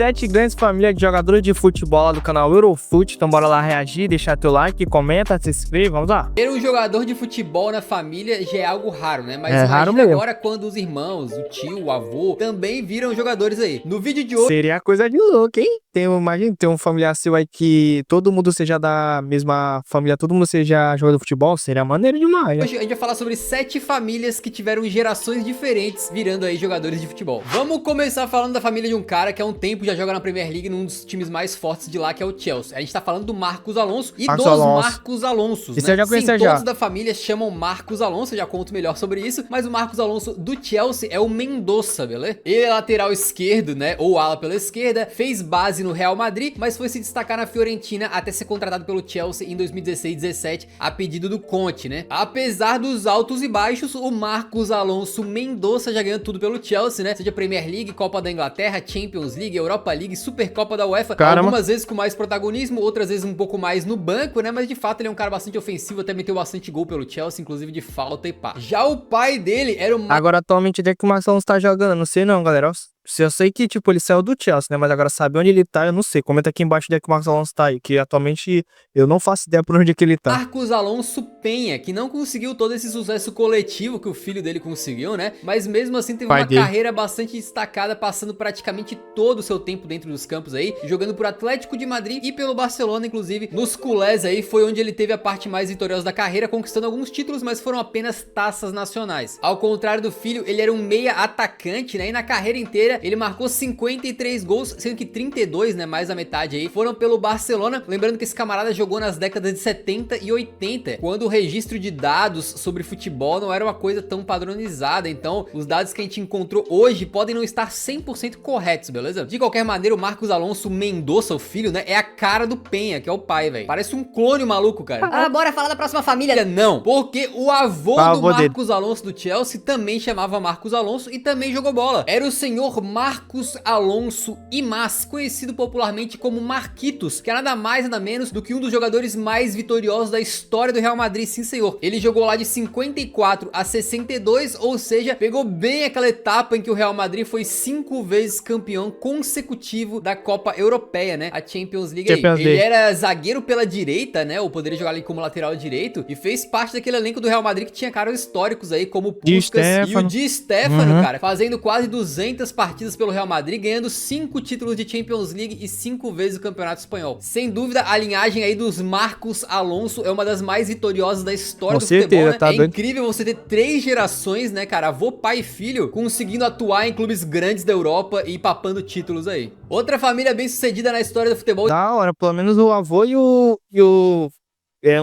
7 grandes famílias de jogadores de futebol lá do canal Eurofut. Então bora lá reagir, deixar teu like, comenta, se inscreve, vamos lá. Ter um jogador de futebol na família já é algo raro, né? Mas raro imagina mesmo. agora quando os irmãos, o tio, o avô, também viram jogadores aí. No vídeo de hoje... Seria coisa de louco, hein? Imagina ter um familiar seu aí que todo mundo seja da mesma família, todo mundo seja jogador de futebol, seria maneiro demais, né? Hoje a gente vai falar sobre 7 famílias que tiveram gerações diferentes virando aí jogadores de futebol. Vamos começar falando da família de um cara que há um tempo já joga na Premier League num dos times mais fortes de lá, que é o Chelsea. A gente tá falando do Marcos Alonso e Marcos dos Alonso. Marcos Alonsos, Isso né? eu já conhecia. Sim, já. todos da família chamam Marcos Alonso, eu já conto melhor sobre isso, mas o Marcos Alonso do Chelsea é o Mendoza, beleza? Ele é lateral esquerdo, né, ou ala pela esquerda, fez base no Real Madrid, mas foi se destacar na Fiorentina até ser contratado pelo Chelsea em 2016-17 a pedido do Conte, né? Apesar dos altos e baixos, o Marcos Alonso Mendoza já ganhou tudo pelo Chelsea, né? Seja Premier League, Copa da Inglaterra, Champions League, Europa League, Supercopa da UEFA. Caramba. Algumas vezes com mais protagonismo, outras vezes um pouco mais no banco, né? Mas de fato ele é um cara bastante ofensivo, até meteu bastante gol pelo Chelsea, inclusive de falta e pá. Já o pai dele era o... Agora, atualmente, onde é que o Marcos Alonso tá jogando? Não sei não, galera. Eu sei que, tipo, ele saiu do Chelsea, né? Mas agora saber onde ele tá, eu não sei. Comenta aqui embaixo onde é que o Marcos Alonso tá aí, que atualmente eu não faço ideia por onde é que ele tá. Marcos Alonso Penha, que não conseguiu todo esse sucesso coletivo que o filho dele conseguiu, né? Mas mesmo assim teve uma carreira bastante destacada, passando praticamente todo o seu tempo dentro dos campos aí, jogando por Atlético de Madrid e pelo Barcelona, inclusive. Nos culés aí foi onde ele teve a parte mais vitoriosa da carreira, conquistando alguns títulos, mas foram apenas taças nacionais. Ao contrário do filho, ele era um meia atacante, né? E na carreira inteira ele marcou 53 gols, sendo que 32, né, mais da metade aí, foram pelo Barcelona. Lembrando que esse camarada jogou nas décadas de 70 e 80, quando o registro de dados sobre futebol não era uma coisa tão padronizada. Então, os dados que a gente encontrou hoje podem não estar 100% corretos, beleza? De qualquer maneira, o Marcos Alonso Mendoza, o filho, né, é a cara do Penha, que é o pai, velho. Parece um clone maluco, cara. Bora falar da próxima família. Não, porque o avô do Marcos Alonso do Chelsea também chamava Marcos Alonso e também jogou bola. Era o senhor Marcos Alonso Imaz, conhecido popularmente como Marquitos, que é nada mais nada menos do que um dos jogadores mais vitoriosos da história do Real Madrid, sim senhor. Ele jogou lá de 54 a 62, ou seja, pegou bem aquela etapa em que o Real Madrid foi 5 vezes campeão consecutivo da Copa Europeia, né, a Champions League. Ele era zagueiro pela direita, né, ou poderia jogar ali como lateral direito, e fez parte daquele elenco do Real Madrid que tinha caras históricos aí, como o Puskás e o Di Stéfano, cara, fazendo quase 200 partidas pelo Real Madrid, ganhando 5 títulos de Champions League e 5 vezes o Campeonato Espanhol. Sem dúvida, a linhagem aí dos Marcos Alonso é uma das mais vitoriosas da história do futebol, né? É incrível você ter 3 gerações, né, cara, avô, pai e filho, conseguindo atuar em clubes grandes da Europa e papando títulos aí. Outra família bem sucedida na história do futebol. Da hora, pelo menos o avô e o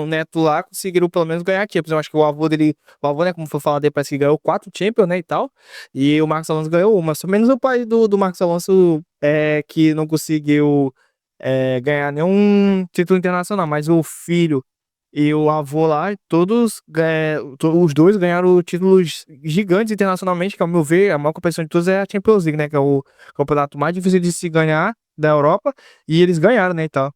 neto lá conseguiram pelo menos ganhar Champions. Eu acho que o avô, né, como foi falar depois, que ganhou 4 Champions, né, e tal. E o Marcos Alonso ganhou uma. Só menos o pai do Marcos Alonso, que não conseguiu ganhar nenhum título internacional. Mas o filho e o avô lá, os dois ganharam títulos gigantes internacionalmente, que ao meu ver, a maior competição de todos é a Champions League, né, que é o campeonato mais difícil de se ganhar da Europa. E eles ganharam, né, e tal.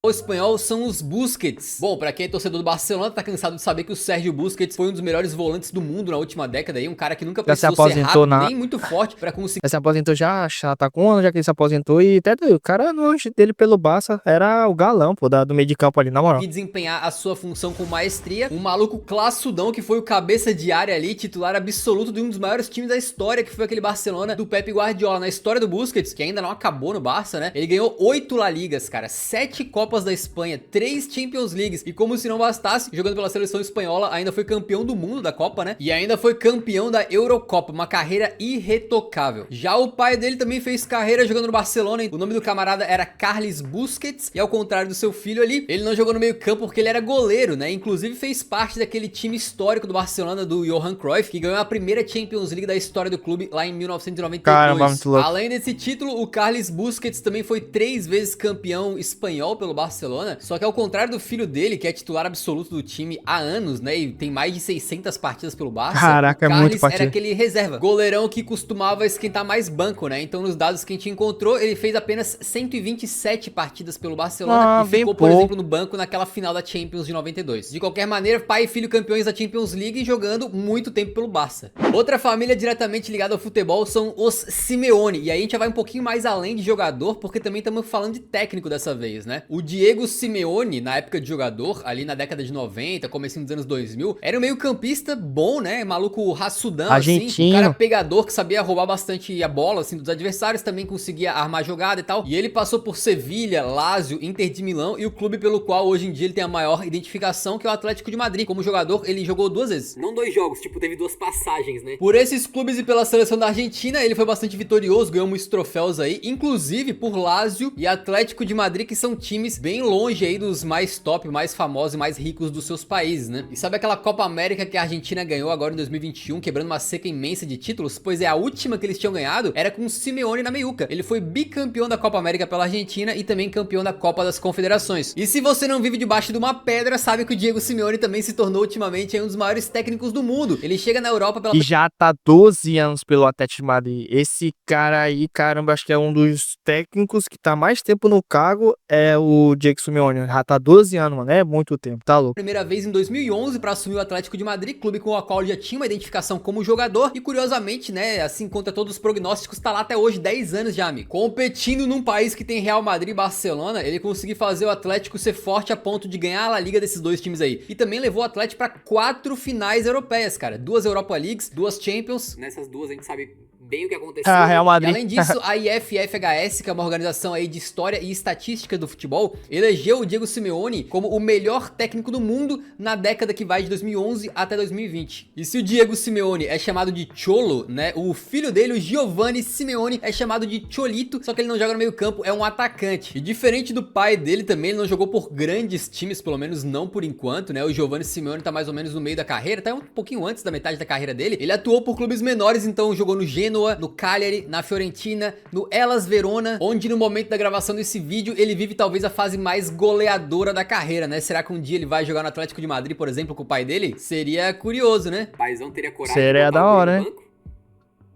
O espanhol são os Busquets. Bom, pra quem é torcedor do Barcelona, tá cansado de saber que o Sérgio Busquets foi um dos melhores volantes do mundo na última década aí, um cara que nunca precisou ser rápido, nem muito forte pra conseguir... Se aposentou já tá com um ano, já que ele se aposentou, e até o cara, no antes dele pelo Barça, era o galão, pô, do meio de campo ali, na moral. E desempenhar a sua função com maestria, um maluco classudão que foi o cabeça de área ali, titular absoluto de um dos maiores times da história, que foi aquele Barcelona do Pep Guardiola. Na história do Busquets, que ainda não acabou no Barça, né, ele ganhou 8 La Ligas, cara, 7 Copas da Espanha, 3 Champions Leagues, e como se não bastasse, jogando pela seleção espanhola, ainda foi campeão do mundo da Copa, né, e ainda foi campeão da Eurocopa, uma carreira irretocável. Já o pai dele também fez carreira jogando no Barcelona, o nome do camarada era Carles Busquets, e ao contrário do seu filho ali, ele não jogou no meio campo porque ele era goleiro, né, inclusive fez parte daquele time histórico do Barcelona, do Johan Cruyff, que ganhou a primeira Champions League da história do clube lá em 1992. Caramba, muito louco. Além desse título, o Carles Busquets também foi 3 vezes campeão espanhol pelo Barcelona, só que ao contrário do filho dele, que é titular absoluto do time há anos, né, e tem mais de 600 partidas pelo Barça. Caraca, o Carles muito era aquele reserva, goleirão que costumava esquentar mais banco, né? Então nos dados que a gente encontrou, ele fez apenas 127 partidas pelo Barcelona e ficou, por exemplo, no banco naquela final da Champions de 92. De qualquer maneira, pai e filho campeões da Champions League jogando muito tempo pelo Barça. Outra família diretamente ligada ao futebol são os Simeone, e aí a gente já vai um pouquinho mais além de jogador, porque também estamos falando de técnico dessa vez, né? O Diego Simeone, na época de jogador, ali na década de 90, comecinho dos anos 2000, era um meio campista bom, né? Maluco raçudão, argentino, assim, um cara pegador que sabia roubar bastante a bola, assim, dos adversários, também conseguia armar jogada e tal. E ele passou por Sevilha, Lazio, Inter de Milão e o clube pelo qual hoje em dia ele tem a maior identificação, que é o Atlético de Madrid. Como jogador, ele jogou 2 vezes. Não 2 jogos, tipo, teve 2 passagens, né? Por esses clubes e pela seleção da Argentina, ele foi bastante vitorioso, ganhou muitos troféus aí, inclusive por Lazio e Atlético de Madrid, que são times bem longe aí dos mais top, mais famosos e mais ricos dos seus países, né? E sabe aquela Copa América que a Argentina ganhou agora em 2021, quebrando uma seca imensa de títulos? Pois é, a última que eles tinham ganhado era com o Simeone na meiuca. Ele foi bicampeão da Copa América pela Argentina e também campeão da Copa das Confederações. E se você não vive debaixo de uma pedra, sabe que o Diego Simeone também se tornou ultimamente um dos maiores técnicos do mundo. Ele chega na Europa pela... E já tá 12 anos pelo Atlético de Madrid. Esse cara aí, caramba, acho que é um dos técnicos que tá mais tempo no cargo, é o Diego Simeone. Já tá 12 anos, mano, é muito tempo, tá louco. Primeira vez em 2011 para assumir o Atlético de Madrid, clube com o qual ele já tinha uma identificação como jogador e curiosamente, né, assim contra todos os prognósticos, tá lá até hoje, 10 anos já, amigo. Competindo num país que tem Real Madrid e Barcelona, ele conseguiu fazer o Atlético ser forte a ponto de ganhar a La Liga desses dois times aí. E também levou o Atlético para 4 finais europeias, cara. 2 Europa Leagues, 2 Champions. Nessas duas a gente sabe bem o que aconteceu. Real Madrid. E além disso, a IFFHS, que é uma organização aí de história e estatística do futebol, elegeu o Diego Simeone como o melhor técnico do mundo na década que vai de 2011 até 2020. E se o Diego Simeone é chamado de Cholo, né, o filho dele, o Giovanni Simeone, é chamado de Cholito, só que ele não joga no meio campo, é um atacante. E diferente do pai dele também, ele não jogou por grandes times, pelo menos não por enquanto, né, o Giovanni Simeone tá mais ou menos no meio da carreira, tá um pouquinho antes da metade da carreira dele. Ele atuou por clubes menores, então jogou no Genoa, no Cagliari, na Fiorentina, no Hellas Verona, onde no momento da gravação desse vídeo ele vive talvez a fase mais goleadora da carreira, né? Será que um dia ele vai jogar no Atlético de Madrid, por exemplo, com o pai dele? Seria curioso, né? O paizão teria coragem. Seria da hora, né?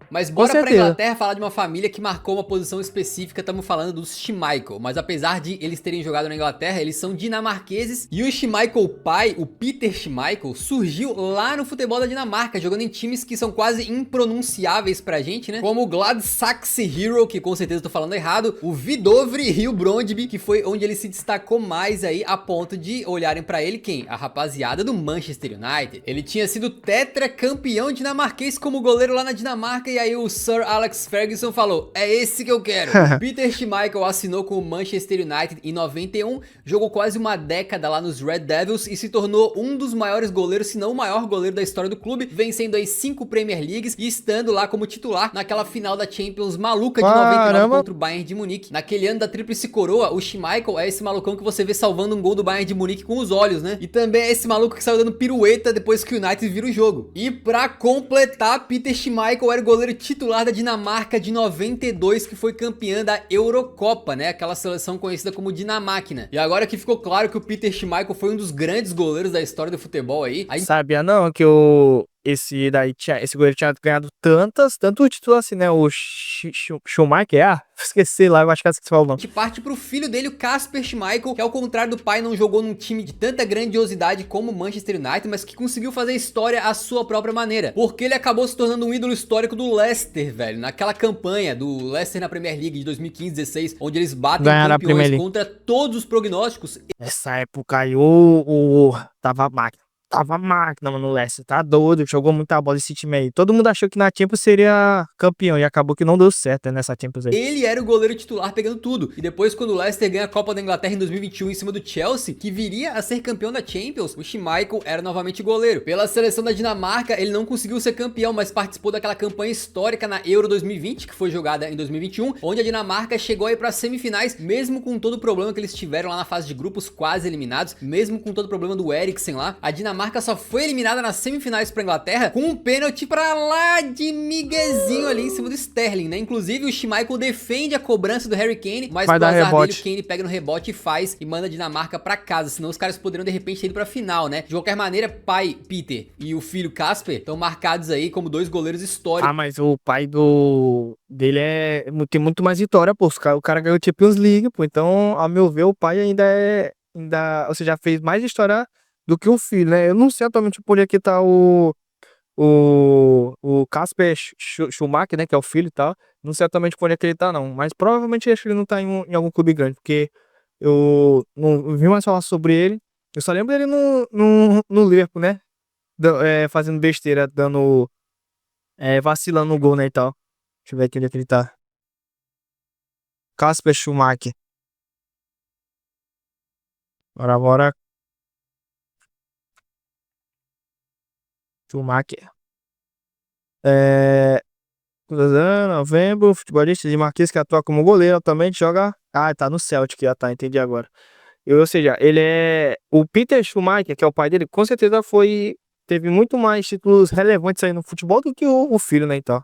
Mas bora pra Inglaterra falar de uma família que marcou uma posição específica, estamos falando dos Schmeichel. Mas apesar de eles terem jogado na Inglaterra, eles são dinamarqueses. E o Schmeichel pai, o Peter Schmeichel, surgiu lá no futebol da Dinamarca, jogando em times que são quase impronunciáveis pra gente, né? Como o Gladsaxe Hero, que com certeza tô falando errado, o Vidovre Rio Brondby, que foi onde ele se destacou mais aí, a ponto de olharem pra ele quem? A rapaziada do Manchester United. Ele tinha sido tetracampeão dinamarquês como goleiro lá na Dinamarca. E aí o Sir Alex Ferguson falou, é esse que eu quero. Peter Schmeichel assinou com o Manchester United em 91, jogou quase uma década lá nos Red Devils e se tornou um dos maiores goleiros, se não o maior goleiro da história do clube, vencendo aí 5 Premier Leagues e estando lá como titular naquela final da Champions maluca de 99 contra o Bayern de Munique. Naquele ano da tríplice coroa, o Schmeichel é esse malucão que você vê salvando um gol do Bayern de Munique com os olhos, né? E também é esse maluco que saiu dando pirueta depois que o United vira o jogo. E pra completar, Peter Schmeichel era o goleiro titular da Dinamarca de 92, que foi campeã da Eurocopa, né? Aquela seleção conhecida como Dinamáquina. E agora que ficou claro que o Peter Schmeichel foi um dos grandes goleiros da história do futebol aí. Sabia não que esse goleiro tinha ganhado tanto título assim, né? O Schumacher, esqueci lá, eu acho que você falou o nome. A gente parte pro filho dele, o Kasper Schmeichel, que ao contrário do pai não jogou num time de tanta grandiosidade como o Manchester United, mas que conseguiu fazer história à sua própria maneira. Porque ele acabou se tornando um ídolo histórico do Leicester, velho. Naquela campanha do Leicester na Premier League de 2015-16, onde eles batem campeões contra todos os prognósticos. Nessa época aí, Tava máquina, mano, no Leicester, tá doido, jogou muita bola esse time aí. Todo mundo achou que na Champions seria campeão e acabou que não deu certo, né, nessa Champions aí. Ele era o goleiro titular pegando tudo. E depois quando o Leicester ganha a Copa da Inglaterra em 2021 em cima do Chelsea, que viria a ser campeão da Champions, o Schmeichel era novamente goleiro. Pela seleção da Dinamarca, ele não conseguiu ser campeão, mas participou daquela campanha histórica na Euro 2020, que foi jogada em 2021, onde a Dinamarca chegou aí para semifinais, mesmo com todo o problema que eles tiveram lá na fase de grupos, quase eliminados, mesmo com todo o problema do Eriksen lá. A Dinamarca Dinamarca só foi eliminada nas semifinais pra Inglaterra com um pênalti pra lá de miguezinho ali em cima do Sterling, né? Inclusive o Schmeichel defende a cobrança do Harry Kane, mas Vai pro dar azar dele, rebote. o Kane pega no rebote e faz e manda a Dinamarca pra casa, senão os caras poderiam de repente ter ido pra final, né? De qualquer maneira, pai Peter e o filho Casper estão marcados aí como dois goleiros históricos. Ah, mas o pai dele tem muito mais vitória, pô. O cara ganhou Champions League, pô. Então, a meu ver, o pai ou seja, já fez mais história do que o filho, né? Eu não sei atualmente por que tá o Kasper Schumacher, né? Que é o filho e tal. Não sei atualmente por que ele tá, não. Mas provavelmente acho que ele não tá em algum clube grande, porque eu não vi mais falar sobre ele. Eu só lembro dele no Liverpool, né? Fazendo besteira, vacilando no gol, né, e tal. Deixa eu ver aqui onde é que ele tá. Kasper Schumacher. Bora. Schumacher. É... Novembro, futebolista de Marquês que atua como goleiro, atualmente joga... Ah, tá no Celtic, tá, entendi agora. Ou seja, ele é... O Peter Schumacher, que é o pai dele, com certeza teve muito mais títulos relevantes aí no futebol do que o filho, né, então.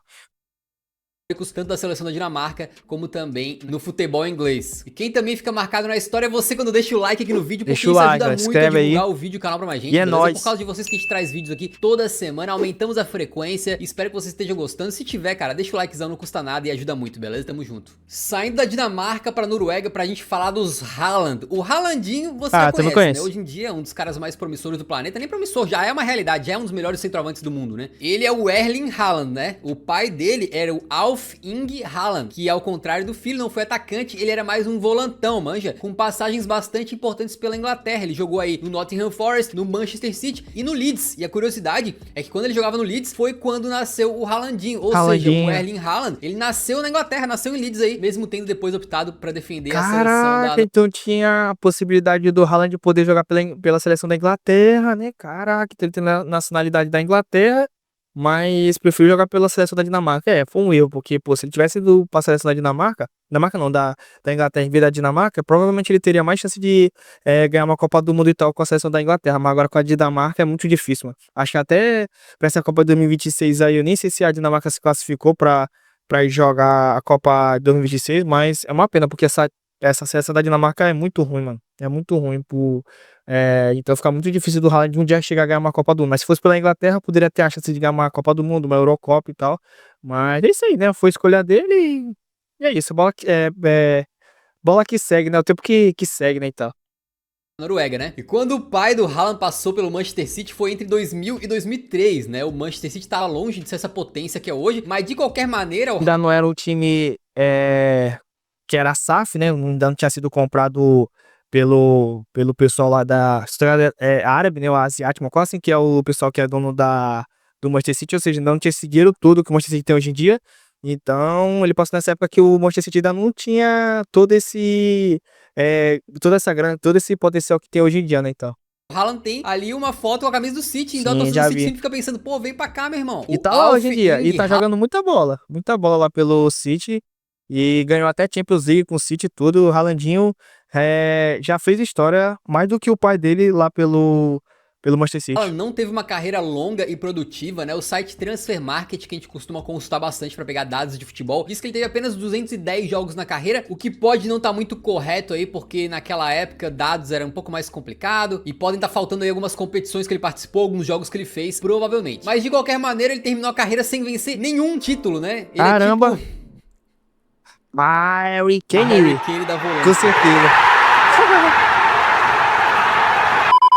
Tanto da seleção da Dinamarca, como também no futebol inglês. E quem também fica marcado na história é você quando deixa o like aqui no vídeo, porque isso ajuda muito a divulgar o vídeo e o canal pra mais gente, e é nóis. Por causa de vocês que a gente traz vídeos aqui toda semana, aumentamos a frequência, espero que vocês estejam gostando. Se tiver, cara, deixa o likezão, não custa nada e ajuda muito, beleza? Tamo junto. Saindo da Dinamarca pra Noruega pra gente falar dos Haaland. O Haalandinho você já conhece, né? Hoje em dia é um dos caras mais promissores do planeta, nem promissor, já é uma realidade, já é um dos melhores centroavantes do mundo, né? Ele é o Erling Haaland, né? O pai dele era o Alf Inge Haaland, que ao contrário do filho, não foi atacante, ele era mais um volantão, manja, com passagens bastante importantes pela Inglaterra. Ele jogou aí no Nottingham Forest, no Manchester City e no Leeds. E a curiosidade é que quando ele jogava no Leeds foi quando nasceu o Haalandinho, ou seja, o Erling Haaland, ele nasceu na Inglaterra, nasceu em Leeds aí, mesmo tendo depois optado pra defender a seleção da... Então tinha a possibilidade do Haaland poder jogar pela seleção da Inglaterra, né? Caraca, ele tem a nacionalidade da Inglaterra, mas prefiro jogar pela seleção da Dinamarca. Foi um erro, porque, pô, se ele tivesse ido pra seleção da Dinamarca não, da Inglaterra em vez da Dinamarca, provavelmente ele teria mais chance de ganhar uma Copa do Mundo e tal com a seleção da Inglaterra, mas agora com a Dinamarca é muito difícil, mano. Acho que até pra essa Copa de 2026 aí, eu nem sei se a Dinamarca se classificou pra ir jogar a Copa 2026, mas é uma pena, porque essa seleção da Dinamarca é muito ruim, mano. É muito ruim, então fica muito difícil do Haaland um dia chegar a ganhar uma Copa do Mundo. Mas se fosse pela Inglaterra, poderia ter a chance de ganhar uma Copa do Mundo, uma Eurocopa e tal. Mas é isso aí, né? Foi escolha dele e é isso. Bola que segue, né? O tempo que segue, né, e tal. Noruega, né? E quando o pai do Haaland passou pelo Manchester City foi entre 2000 e 2003, né? O Manchester City tava longe de ser essa potência que é hoje, mas de qualquer maneira... Ainda não era um time que era SAF, né? Ainda não tinha sido comprado pelo pessoal lá da história árabe, né? O asiático, quase assim, que é o pessoal que é dono do Manchester City, ou seja, não tinha esse dinheiro todo que o Manchester City tem hoje em dia. Então, ele passou nessa época que o Manchester City ainda não tinha toda essa grana, todo esse potencial que tem hoje em dia, né, então. O Haaland tem ali uma foto com a camisa do City, então a torcida do City sempre fica pensando, pô, vem pra cá, meu irmão. E tá lá hoje em dia, e tá jogando muita bola lá pelo City, e ganhou até Champions League com o City e tudo. O Haalandinho já fez história mais do que o pai dele lá pelo Manchester City. Ela não teve uma carreira longa e produtiva, né? O site Transfer Market, que a gente costuma consultar bastante pra pegar dados de futebol, diz que ele teve apenas 210 jogos na carreira, o que pode não estar muito correto aí, porque naquela época dados era um pouco mais complicado e podem estar faltando aí algumas competições que ele participou, alguns jogos que ele fez, provavelmente. Mas de qualquer maneira, ele terminou a carreira sem vencer nenhum título, né? Ele Caramba! Harry Kane da volante. Com certeza.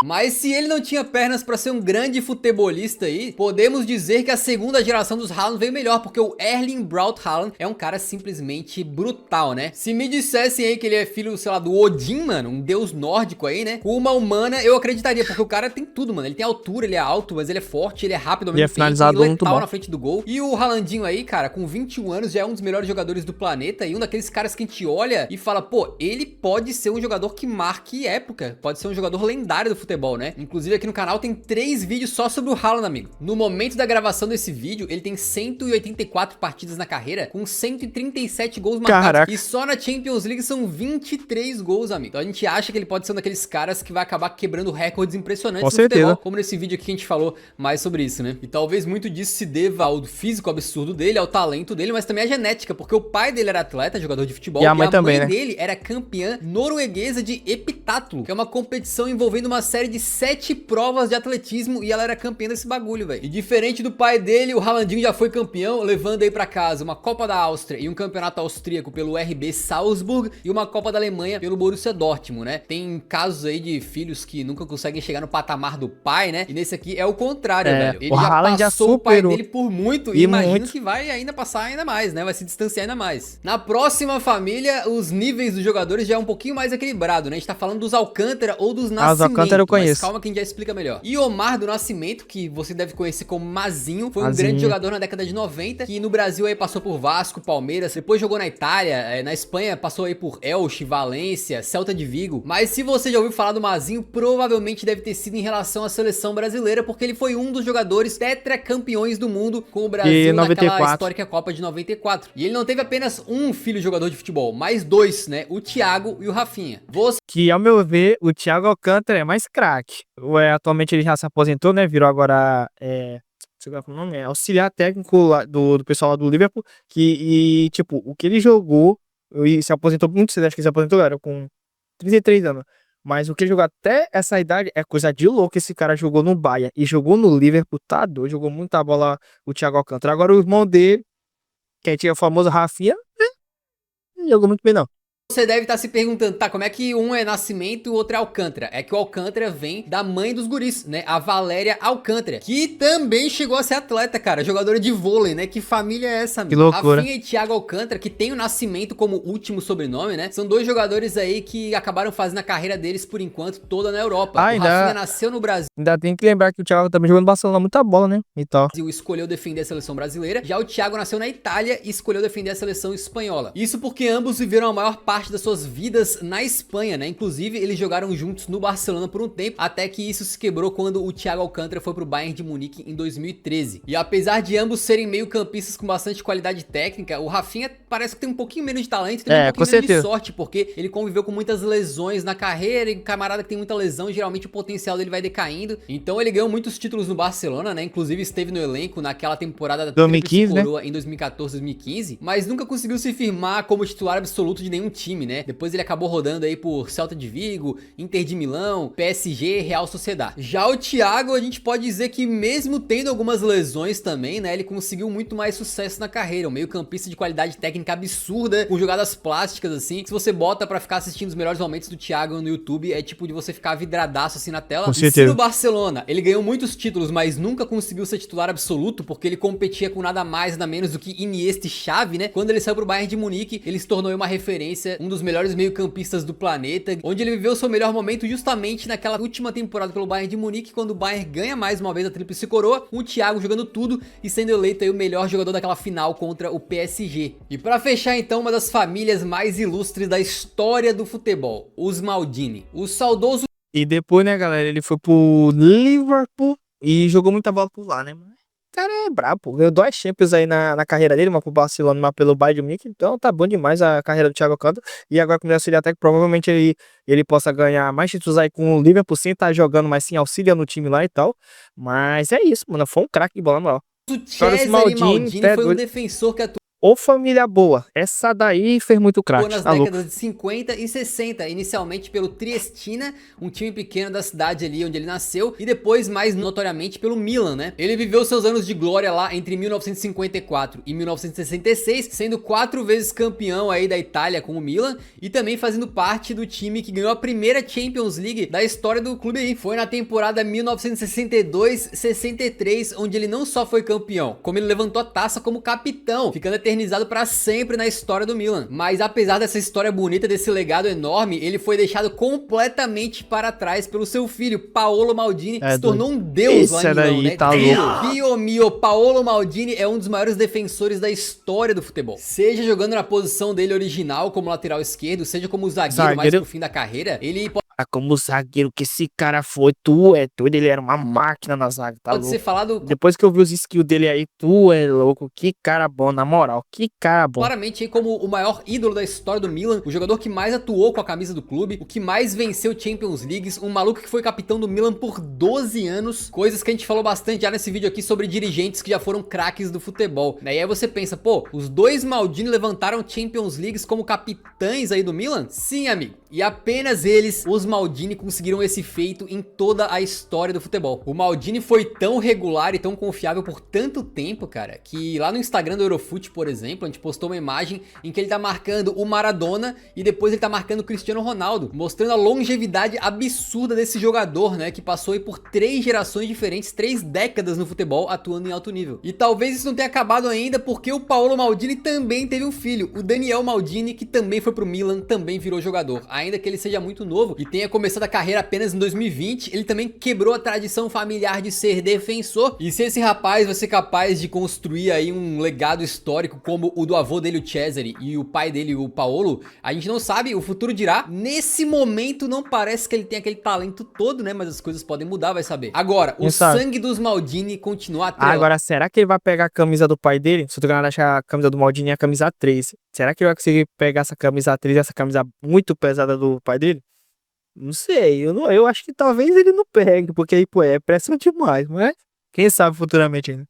Mas se ele não tinha pernas pra ser um grande futebolista aí, podemos dizer que a segunda geração dos Haaland veio melhor, porque o Erling Braut Haaland é um cara simplesmente brutal, né? Se me dissessem aí que ele é filho, sei lá, do Odin, mano, um deus nórdico aí, né? Com uma humana, eu acreditaria, porque o cara tem tudo, mano. Ele tem altura, ele é alto, mas ele é forte, ele é rápido ao mesmo tempo, finalizado muito bom na frente do gol. E o Haalandinho aí, cara, com 21 anos, já é um dos melhores jogadores do planeta e um daqueles caras que a gente olha e fala, pô, ele pode ser um jogador que marque época, pode ser um jogador lendário do futebol. futebol, né? Inclusive aqui no canal tem 3 vídeos só sobre o Haaland, amigo. No momento da gravação desse vídeo, ele tem 184 partidas na carreira, com 137 gols marcados. Caraca. E só na Champions League são 23 gols, amigo. Então a gente acha que ele pode ser um daqueles caras que vai acabar quebrando recordes impressionantes com no certeza. futebol, como nesse vídeo aqui que a gente falou mais sobre isso, né? E talvez muito disso se deva ao físico absurdo dele, ao talento dele, mas também à genética, porque o pai dele era atleta, jogador de futebol, e a mãe também, né? dele era campeã norueguesa de heptátulo, que é uma competição envolvendo uma série de 7 provas de atletismo, e ela era campeã desse bagulho, velho. E diferente do pai dele, o Haalandinho já foi campeão, levando aí pra casa uma Copa da Áustria e um campeonato austríaco pelo RB Salzburg e uma Copa da Alemanha pelo Borussia Dortmund, né? Tem casos aí de filhos que nunca conseguem chegar no patamar do pai, né? E nesse aqui é o contrário, velho. Ele o já Haaland passou o pai dele por muito e imagino que vai ainda passar ainda mais, né? Vai se distanciar ainda mais. Na próxima família, os níveis dos jogadores já é um pouquinho mais equilibrado, né? A gente tá falando dos Alcântara ou dos Nascimento. Os Alcântara eu conheço. Mas calma que a gente já explica melhor. E Omar do Nascimento, que você deve conhecer como Mazinho, foi um grande jogador na década de 90, que no Brasil aí passou por Vasco, Palmeiras, depois jogou na Itália, na Espanha passou aí por Elche, Valência, Celta de Vigo. Mas se você já ouviu falar do Mazinho, provavelmente deve ter sido em relação à seleção brasileira, porque ele foi um dos jogadores tetracampeões do mundo com o Brasil naquela histórica Copa de 94. E ele não teve apenas um filho jogador de futebol, mas 2, né? O Thiago e o Rafinha. Que, ao meu ver, o Thiago Alcântara é mais craque. Atualmente ele já se aposentou, né? Virou agora, o nome é auxiliar técnico lá do pessoal lá do Liverpool. Tipo, o que ele jogou, e se aposentou muito cedo, acho que ele se aposentou, era com 33 anos. Mas o que ele jogou até essa idade é coisa de louco. Esse cara jogou no Bayern e jogou no Liverpool, tá doido, jogou muita bola o Thiago Alcântara. Agora o irmão dele, que tinha o famoso Rafinha, não jogou muito bem não. Você deve estar se perguntando, tá, como é que um é Nascimento e o outro é Alcântara? É que o Alcântara vem da mãe dos guris, né? A Valéria Alcântara, que também chegou a ser atleta, cara, jogadora de vôlei, né? Que família é essa, amigo? Que loucura. Rafinha e Thiago Alcântara, que tem o Nascimento como último sobrenome, né? São 2 jogadores aí que acabaram fazendo a carreira deles, por enquanto, toda na Europa. O Rafinha nasceu no Brasil. Ainda tem que lembrar que o Thiago também jogou no Barcelona muita bola, né? E tal. Escolheu defender a seleção brasileira. Já o Thiago nasceu na Itália e escolheu defender a seleção espanhola. Isso porque ambos viveram a maior parte das suas vidas na Espanha, né? Inclusive, eles jogaram juntos no Barcelona por um tempo, até que isso se quebrou quando o Thiago Alcântara foi pro Bayern de Munique em 2013. E apesar de ambos serem meio campistas com bastante qualidade técnica, o Rafinha parece que tem um pouquinho menos de talento e também um pouquinho menos de sorte, porque ele conviveu com muitas lesões na carreira, e camarada que tem muita lesão, geralmente o potencial dele vai decaindo. Então ele ganhou muitos títulos no Barcelona, né? Inclusive esteve no elenco naquela temporada da 2015, coroa, né? Em 2014, 2015, mas nunca conseguiu se firmar como titular absoluto de nenhum time, né? Depois ele acabou rodando aí por Celta de Vigo, Inter de Milão, PSG, Real Sociedad. Já o Thiago, a gente pode dizer que mesmo tendo algumas lesões também, né, ele conseguiu muito mais sucesso na carreira. Um meio campista de qualidade técnica absurda, com jogadas plásticas assim, que se você bota pra ficar assistindo os melhores momentos do Thiago no YouTube, é tipo de você ficar vidradaço assim na tela. E se no Barcelona ele ganhou muitos títulos, mas nunca conseguiu ser titular absoluto, porque ele competia com nada mais, nada menos do que Iniesta e Xavi, né? Quando ele saiu pro Bayern de Munique, ele se tornou uma referência, um dos melhores meio-campistas do planeta, onde ele viveu seu melhor momento justamente naquela última temporada pelo Bayern de Munique, quando o Bayern ganha mais uma vez a tríplice coroa, com o Thiago jogando tudo e sendo eleito aí o melhor jogador daquela final contra o PSG. E pra fechar então, uma das famílias mais ilustres da história do futebol, os Maldini. O saudoso... E depois, né, galera, ele foi pro Liverpool e jogou muita bola por lá, né, mano? O cara é brabo, ganhou 2 Champions aí na carreira dele, uma pro Barcelona, uma pelo Bayern de Munique, então tá bom demais a carreira do Thiago Alcântara. E agora com o auxiliar técnico, provavelmente ele possa ganhar mais títulos aí com o Liverpool, sem estar jogando, mas sim auxilia no time lá e tal. Mas é isso, mano, foi um craque de bola, na moral. O Cesare Maldini foi um defensor que atuou Ô família boa, essa daí fez muito craque. nas décadas de 50 e 60, inicialmente pelo Triestina, um time pequeno da cidade ali onde ele nasceu, e depois mais notoriamente pelo Milan, né? Ele viveu seus anos de glória lá entre 1954 e 1966, sendo 4 vezes campeão aí da Itália com o Milan, e também fazendo parte do time que ganhou a primeira Champions League da história do clube aí. Foi na temporada 1962-63, onde ele não só foi campeão, como ele levantou a taça como capitão, ficando eternizado para sempre na história do Milan. Mas apesar dessa história bonita, desse legado enorme, ele foi deixado completamente para trás pelo seu filho, Paolo Maldini, que se tornou um deus lá em Milão, né? Tá louco. Dio mio, Paolo Maldini é um dos maiores defensores da história do futebol. Seja jogando na posição dele original como lateral esquerdo, seja como zagueiro mais pro fim da carreira, ele como zagueiro que esse cara foi, tu é doido, ele era uma máquina na zaga, tá Pode louco. ser falado Depois que eu vi os skills dele aí, tu é louco, que cara bom, na moral, que cara bom. claramente aí como o maior ídolo da história do Milan, o jogador que mais atuou com a camisa do clube, o que mais venceu Champions Leagues, um maluco que foi capitão do Milan por 12 anos, coisas que a gente falou bastante já nesse vídeo aqui sobre dirigentes que já foram craques do futebol, né? E aí você pensa, pô, os dois Maldini levantaram Champions Leagues como capitães aí do Milan? Sim, amigo. E apenas eles, os Maldini, conseguiram esse feito em toda a história do futebol. O Maldini foi tão regular e tão confiável por tanto tempo, cara, que lá no Instagram do Eurofoot, por exemplo, a gente postou uma imagem em que ele tá marcando o Maradona e depois ele tá marcando o Cristiano Ronaldo, mostrando a longevidade absurda desse jogador, né, que passou aí por 3 gerações diferentes, 3 décadas no futebol, atuando em alto nível. E talvez isso não tenha acabado ainda, porque o Paolo Maldini também teve um filho, o Daniel Maldini, que também foi pro Milan, também virou jogador. Ainda que ele seja muito novo e tenha começado a carreira apenas em 2020, ele também quebrou a tradição familiar de ser defensor. E se esse rapaz vai ser capaz de construir aí um legado histórico como o do avô dele, o Cesare, e o pai dele, o Paolo, a gente não sabe, o futuro dirá. Nesse momento não parece que ele tem aquele talento todo, né, mas as coisas podem mudar, vai saber. Agora, o sangue dos Maldini continua atrelado. Agora, será que ele vai pegar a camisa do pai dele? Se o treinador achar a camisa do Maldini é a camisa 3, será que ele vai conseguir pegar essa camisa 3, essa camisa muito pesada do pai dele? Não sei, eu acho que talvez ele não pegue, porque aí, pô, é pressão demais, mas quem sabe futuramente ainda.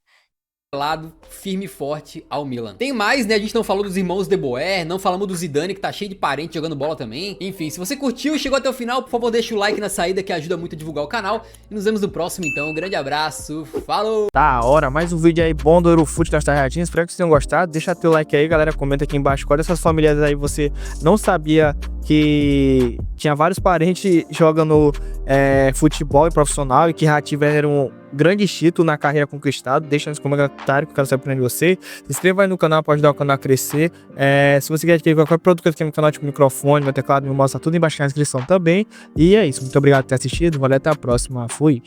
Lado firme e forte ao Milan. Tem mais, né? A gente não falou dos irmãos De Boer, não falamos do Zidane, que tá cheio de parente jogando bola também. Enfim, se você curtiu e chegou até o final, por favor, deixa o like na saída, que ajuda muito a divulgar o canal. E nos vemos no próximo, então. Um grande abraço, falou! Da hora, mais um vídeo aí bom do Eurofoot das Tarradinhas. Espero que vocês tenham gostado. Deixa teu like aí, galera. Comenta aqui embaixo qual dessas famílias aí você não sabia que tinha vários parentes jogando futebol e profissional e que já tiveram um grande título na carreira conquistada. Deixa nos comentários que eu quero saber de você. Se inscreva aí no canal para ajudar o canal a crescer. Se você quer adquirir qualquer produto aqui no canal, tipo microfone, meu teclado, me mostra tudo embaixo na descrição também. E é isso. Muito obrigado por ter assistido. Valeu, até a próxima. Fui.